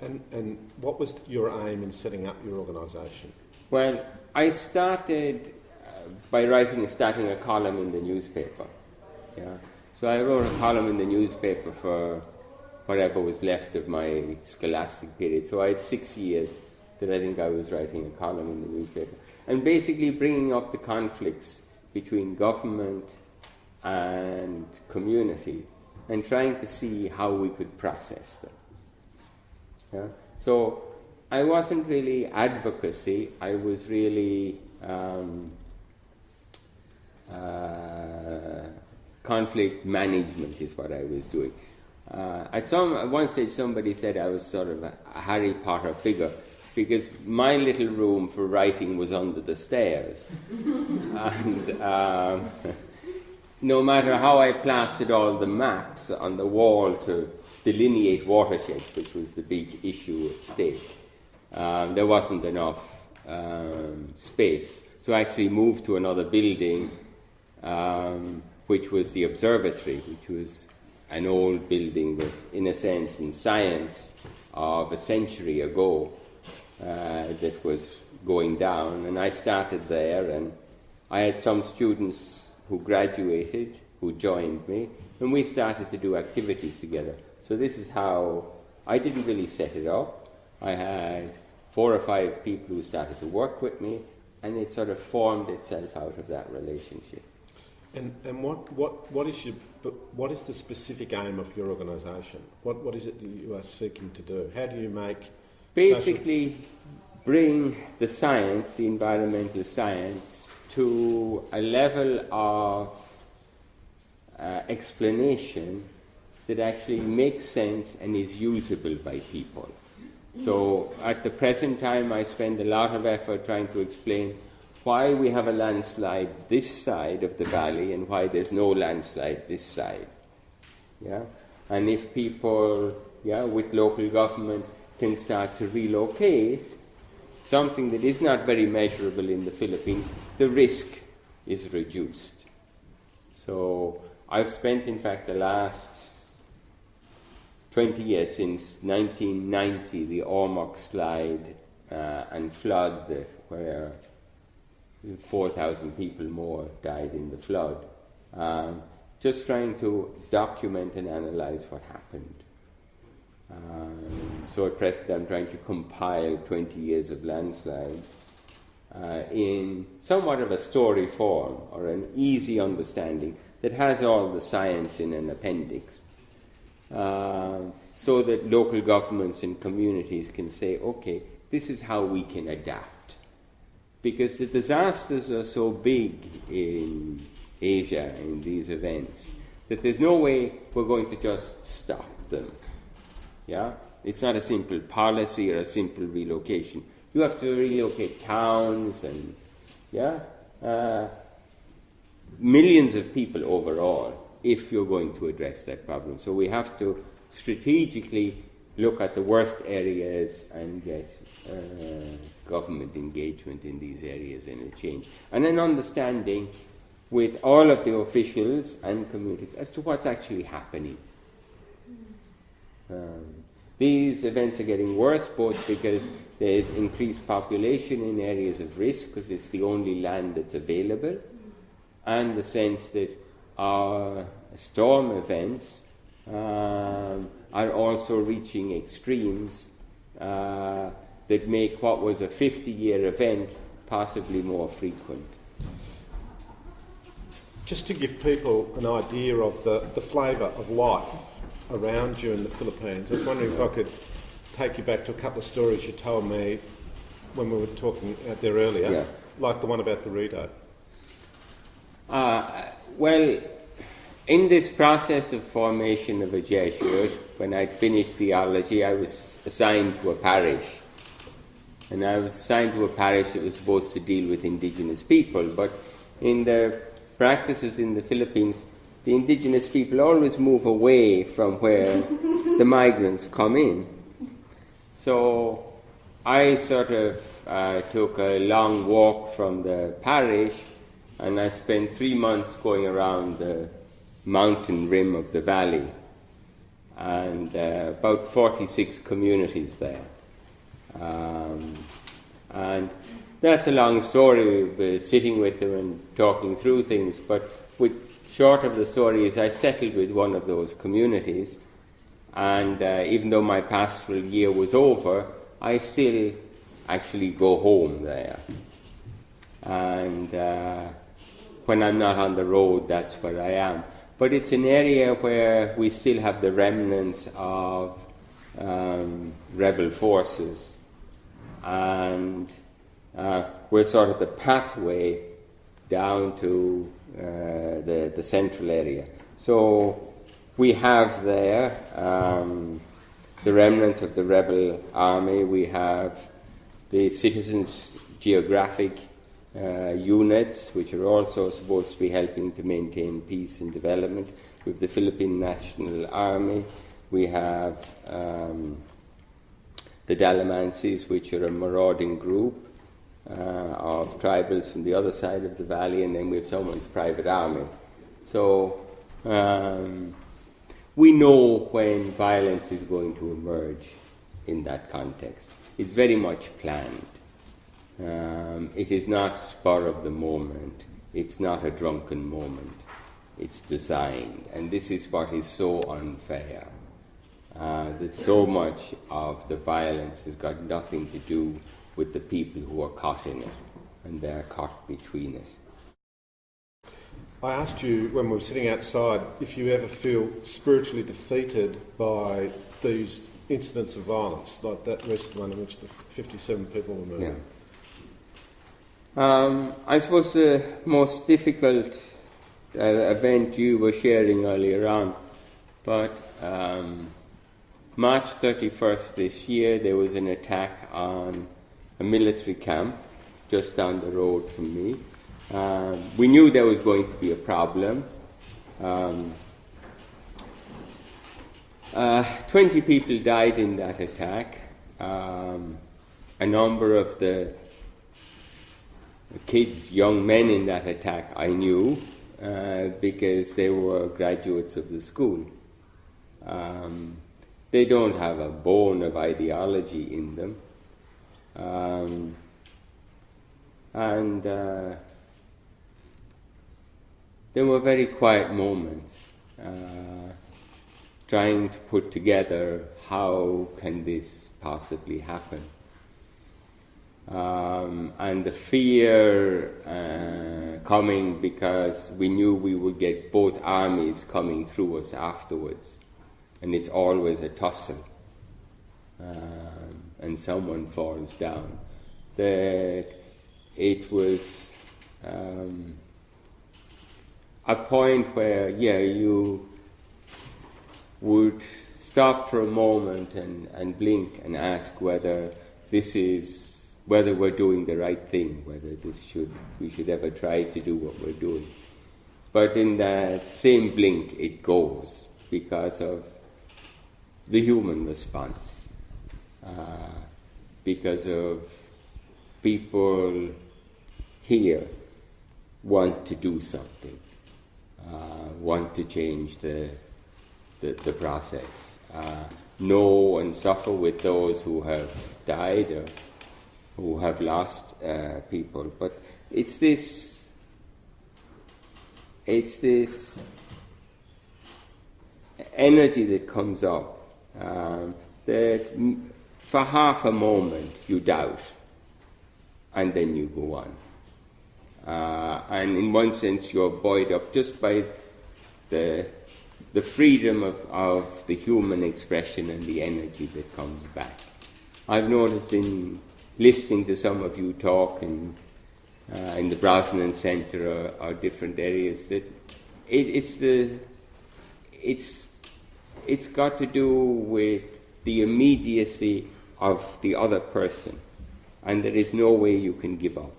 And what was your aim in setting up your organisation? Well, I started by starting a column in the newspaper. Yeah. So I wrote a column in the newspaper for whatever was left of my scholastic period. So I had 6 years that I think I was writing a column in the newspaper. And basically bringing up the conflicts between government and community and trying to see how we could process them. Yeah? So I wasn't really advocacy, I was really conflict management is what I was doing. At one stage somebody said I was sort of a Harry Potter figure because my little room for writing was under the stairs. And no matter how I plastered all the maps on the wall to delineate watersheds, which was the big issue at stake, there wasn't enough space. So I actually moved to another building, which was the observatory, which was an old building that, in a sense, in science of a century ago, that was going down. And I started there, and I had some students who graduated, who joined me, and we started to do activities together. So this is how, I didn't really set it up. I had 4 or 5 people who started to work with me, and it sort of formed itself out of that relationship. And what is the specific aim of your organisation? What is it that you are seeking to do? How do you make... Basically, bring the science, the environmental science, to a level of explanation that actually makes sense and is usable by people. So at the present time I spend a lot of effort trying to explain why we have a landslide this side of the valley and why there's no landslide this side. Yeah? And if people, with local government, can start to relocate something that is not very measurable in the Philippines, the risk is reduced. So I've spent, in fact, the last 20 years, since 1990, the Ormoc slide and flood, where 4,000 people more died in the flood, just trying to document and analyze what happened. So at present I'm trying to compile 20 years of landslides in somewhat of a story form, or an easy understanding that has all the science in an appendix, so that local governments and communities can say, okay, this is how we can adapt. Because the disasters are so big in Asia, in these events, that there's no way we're going to just stop them. Yeah? It's not a simple policy or a simple relocation. You have to relocate towns and, millions of people overall if you're going to address that problem. So we have to strategically look at the worst areas and get government engagement in these areas and a change. And an understanding with all of the officials and communities as to what's actually happening. These events are getting worse, both because there's increased population in areas of risk, because it's the only land that's available, and the sense that our storm events are also reaching extremes that make what was a 50-year event possibly more frequent. Just to give people an idea of the flavour of life around you in the Philippines, I was wondering if I could take you back to a couple of stories you told me when we were talking out there earlier, like the one about the Rideau. Well, in this process of formation of a Jesuit, when I'd finished theology, I was assigned to a parish. And I was assigned to a parish that was supposed to deal with indigenous people, but in the practices in the Philippines, the indigenous people always move away from where the migrants come in. So I sort of took a long walk from the parish, and I spent 3 months going around the mountain rim of the valley. and about 46 communities there. And that's a long story. We're sitting with them and talking through things, but short of the story is I settled with one of those communities, and even though my pastoral year was over, I still actually go home there. And when I'm not on the road, that's where I am. But it's an area where we still have the remnants of rebel forces, and we're sort of the pathway down to the central area. So we have there the remnants of the rebel army. We have the citizens' geographic units, which are also supposed to be helping to maintain peace and development. We have the Philippine National Army. We have the Dalamansis, which are a marauding group of tribals from the other side of the valley, and then we have someone's private army. So we know when violence is going to emerge in that context. It's very much planned. It is not spur of the moment. It's not a drunken moment. It's designed. And this is what is so unfair. That so much of the violence has got nothing to do with the people who are caught in it, and they're caught between it. I asked you when we were sitting outside if you ever feel spiritually defeated by these incidents of violence, like that recent one in which the 57 people were murdered. Yeah. I suppose the most difficult event you were sharing earlier on, but March 31st this year there was an attack on a military camp just down the road from me. We knew there was going to be a problem. 20 people died in that attack. A number of the kids, young men in that attack I knew because they were graduates of the school. They don't have a bone of ideology in them. And there were very quiet moments trying to put together how can this possibly happen. And the fear coming because we knew we would get both armies coming through us afterwards. And it's always a tussle. And someone falls down. That it was a point where, you would stop for a moment and blink and ask whether we're doing the right thing, whether we should ever try to do what we're doing. But in that same blink, it goes because of the human response, because of people here want to do something, want to change the process, know and suffer with those who have died or who have lost people. But it's this energy that comes up that for half a moment you doubt, and then you go on. And in one sense you're buoyed up just by the freedom of the human expression and the energy that comes back. I've noticed in listening to some of you talk in the Brosnan Centre or different areas that it's got to do with the immediacy of the other person, and there is no way you can give up.